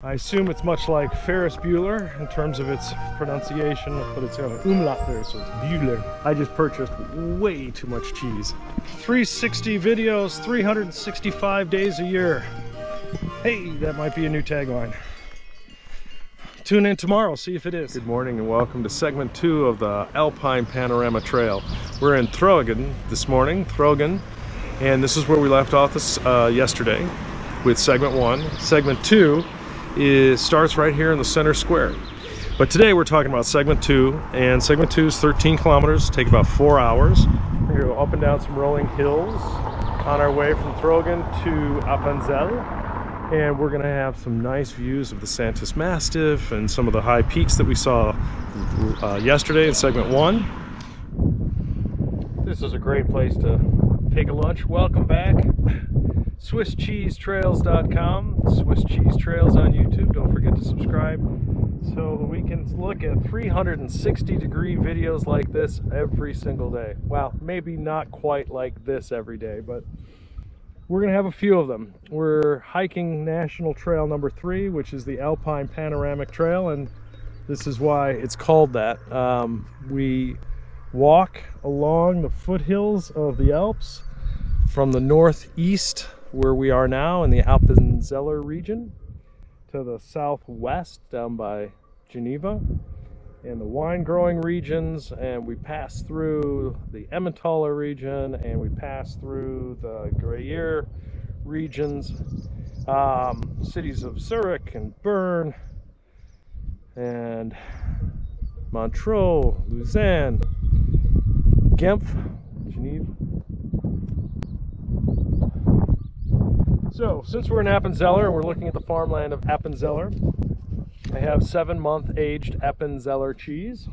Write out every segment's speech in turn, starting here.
I assume it's much like Ferris Bueller in terms of its pronunciation, but it's got an umlaut there, so it's Bueller. I just purchased way too much cheese. 360 videos, 365 days a year. Hey, that might be a new tagline. Tune in tomorrow, see if it is. Good morning and welcome to segment 2 of the Alpine Panorama Trail. We're in Trogen this morning, and this is where we left off yesterday with segment 1. Segment 2 starts right here in the center square. But today we're talking about segment 2, and segment 2 is 13 kilometers, take about 4 hours. We're gonna go up and down some rolling hills on our way from Trogen to Appenzell, and we're gonna have some nice views of the Santis Mastiff and some of the high peaks that we saw yesterday in segment 1. This is a great place to take a lunch. Welcome back. SwissCheeseTrails.com, Swiss Cheese Trails on YouTube. Don't forget to subscribe so we can look at 360-degree videos like this every single day. Well, maybe not quite like this every day, but we're going to have a few of them. We're hiking National Trail number 3, which is the Alpine Panoramic Trail, and this is why it's called that. We walk along the foothills of the Alps from the northeast, where we are now in the Appenzeller region, to the southwest down by Geneva in the wine growing regions, and we pass through the Emmentaler region, and we pass through the Gruyere regions, cities of Zurich and Bern and Montreux, Lausanne, Genf, Geneva. So, since we're in Appenzeller and we're looking at the farmland of Appenzeller, I have 7-month aged Appenzeller cheese.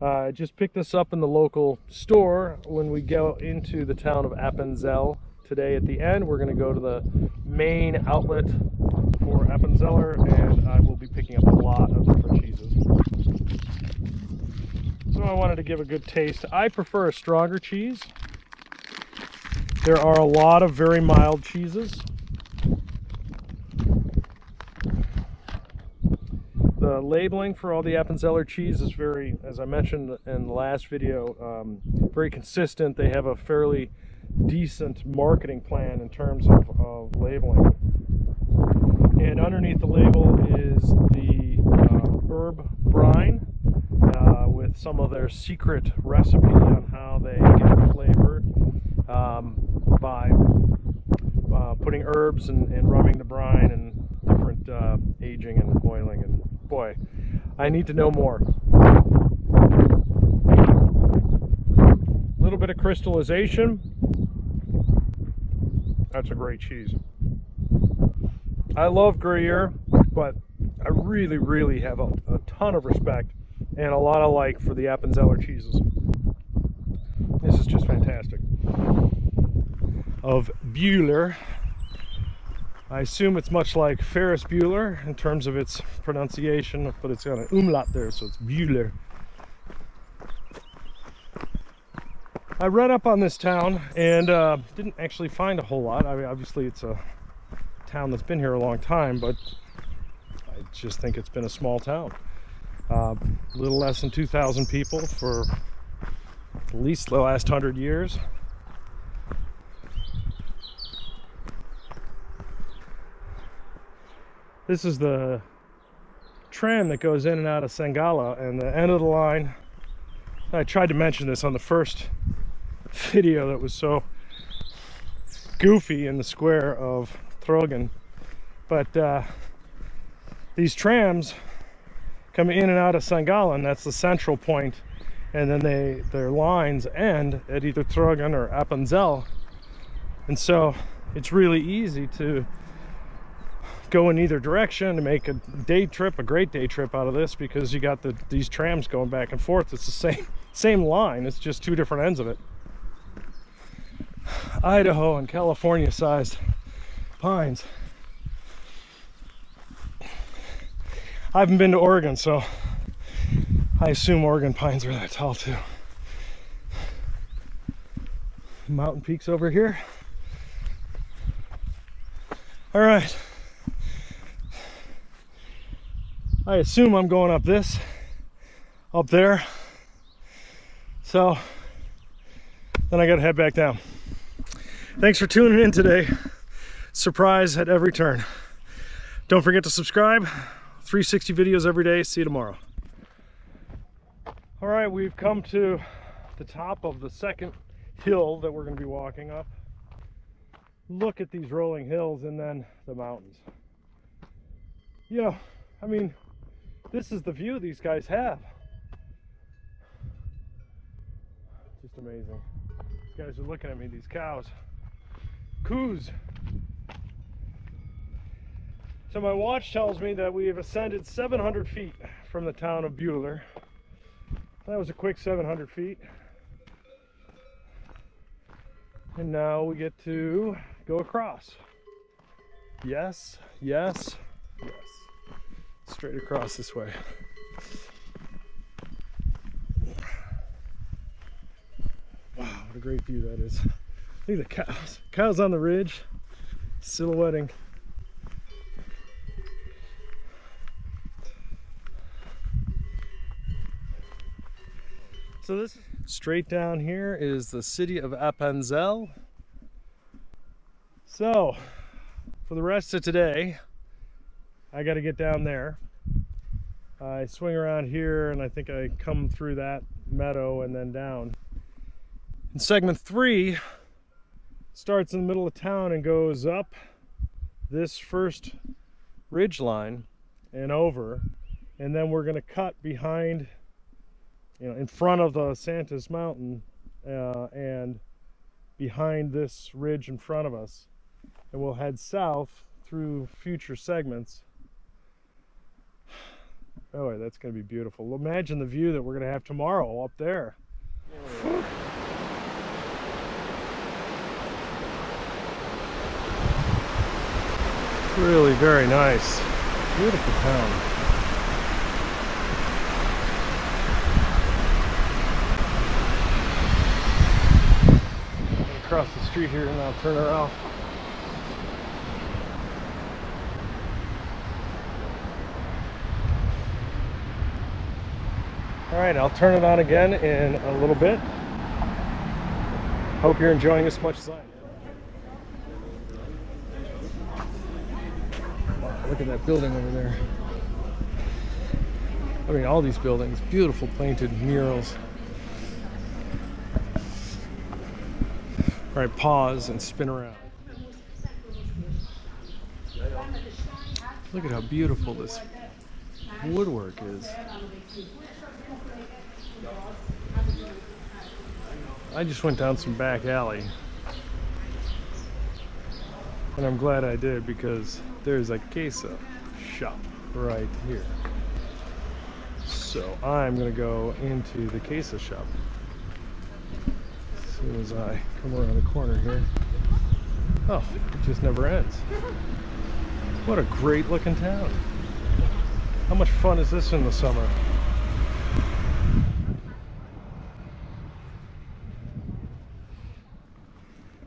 I just picked this up in the local store when we go into the town of Appenzell. Today at the end, we're going to go to the main outlet for Appenzeller, and I will be picking up a lot of different cheeses. So I wanted to give a good taste. I prefer a stronger cheese. There are a lot of very mild cheeses. The labeling for all the Appenzeller cheese is very, as I mentioned in the last video, very consistent. They have a fairly decent marketing plan in terms of labeling. And underneath the label is the herb brine with some of their secret recipe on how they get the flavor. By putting herbs and rubbing the brine and different aging and oiling, and boy, I need to know more. A little bit of crystallization. That's a great cheese. I love Gruyere, but I really have a ton of respect and a lot of like for the Appenzeller cheeses. This is just fantastic. Of Bueller. I assume it's much like Ferris Bueller in terms of its pronunciation, but it's got an umlaut there, so it's Bueller. I read up on this town and didn't actually find a whole lot. I mean, obviously it's a town that's been here a long time, but I just think it's been a small town. A little less than 2,000 people for at least the last 100 years. This is the tram that goes in and out of Sangala, and the end of the line. I tried to mention this on the first video that was so goofy in the square of Trogen, but these trams come in and out of Sangala, and that's the central point, and then their lines end at either Trogen or Appenzell, and so it's really easy to go in either direction to make a day trip, a great day trip out of this, because you got these trams going back and forth. It's the same line, it's just two different ends of it. Idaho and California sized pines. I haven't been to Oregon, so I assume Oregon pines are that tall too. Mountain peaks over here. All right. I assume I'm going up there. So then I gotta head back down. Thanks for tuning in today. Surprise at every turn. Don't forget to subscribe. 360 videos every day. See you tomorrow. All right, we've come to the top of the second hill that we're going to be walking up. Look at these rolling hills and then the mountains. You know, I mean, this is the view these guys have. Just amazing. These guys are looking at me, these cows. Coos. So my watch tells me that we have ascended 700 feet from the town of Buehler. That was a quick 700 feet. And now we get to go across. Yes, yes, yes. Straight across this way. Wow, what a great view that is. Look at the cows. Cows on the ridge, silhouetting. So this straight down here is the city of Appenzell. So for the rest of today, I got to get down there. I swing around here and I think I come through that meadow and then down. And segment 3 starts in the middle of town and goes up this first ridge line and over, and then we're going to cut behind, in front of the Santas Mountain and behind this ridge in front of us, and we'll head south through future segments. Oh, that's going to be beautiful. Imagine the view that we're going to have tomorrow up there. Really very nice. Beautiful town. Across the street here and I'll turn her off. Alright, I'll turn it on again in a little bit. Hope you're enjoying as much as I am. Wow, look at that building over there. I mean, all these buildings, beautiful painted murals. All right, pause and spin around. Look at how beautiful this woodwork is. I just went down some back alley. And I'm glad I did, because there's a queso shop right here. So I'm gonna go into the queso shop as soon as I come around the corner here. Oh, it just never ends. What a great looking town. How much fun is this in the summer?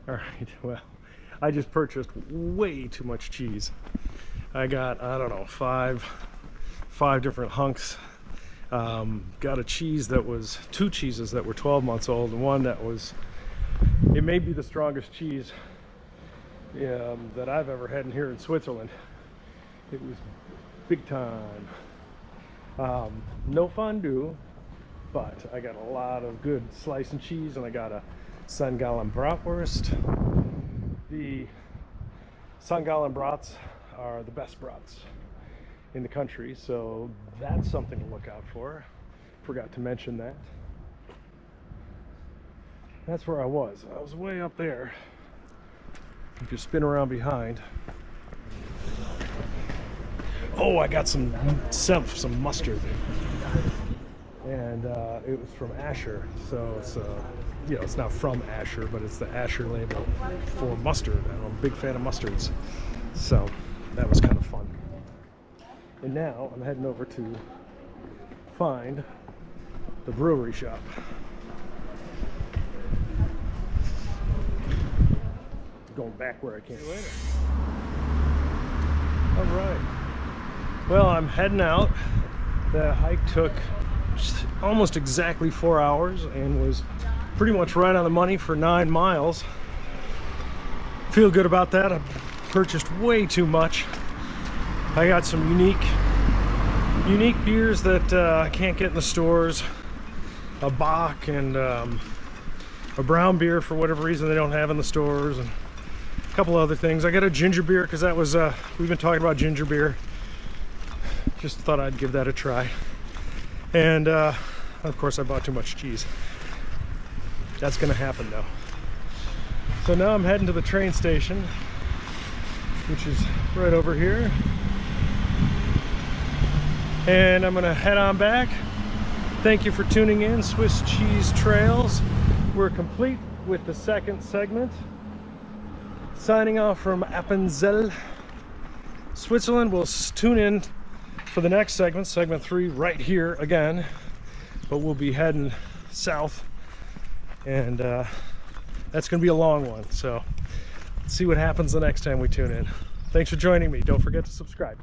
All right, well, I just purchased way too much cheese. I got, I don't know, five different hunks. Got a cheese that was, 2 cheeses that were 12 months old, and one that was, it may be the strongest cheese that I've ever had in here in Switzerland. It was big time. No fondue, but I got a lot of good slicing cheese, and I got a St. Gallen bratwurst. The St. Gallen brats are the best brats in the country, so that's something to look out for. Forgot to mention that. That's where I was. I was way up there. You can spin around behind. Oh, I got some mustard, and it was from Asher. So it's it's not from Asher, but it's the Asher label for mustard. I'm a big fan of mustards, so that was kind of fun. And now I'm heading over to find the brewery shop. Going back where I came later. All right. Well, I'm heading out. The hike took almost exactly 4 hours and was pretty much right on the money for 9 miles. Feel good about that. I purchased way too much. I got some unique beers that I can't get in the stores. A Bock and a brown beer for whatever reason they don't have in the stores, and a couple other things. I got a ginger beer because that was we've been talking about ginger beer. Just thought I'd give that a try. And of course I bought too much cheese. That's gonna happen though. So now I'm heading to the train station, which is right over here. And I'm gonna head on back. Thank you for tuning in, Swiss Cheese Trails. We're complete with the second segment. Signing off from Appenzell, Switzerland. We'll tune in for the next segment, segment 3, right here again. But we'll be heading south, and that's gonna be a long one. So let's see what happens the next time we tune in. Thanks for joining me. Don't forget to subscribe.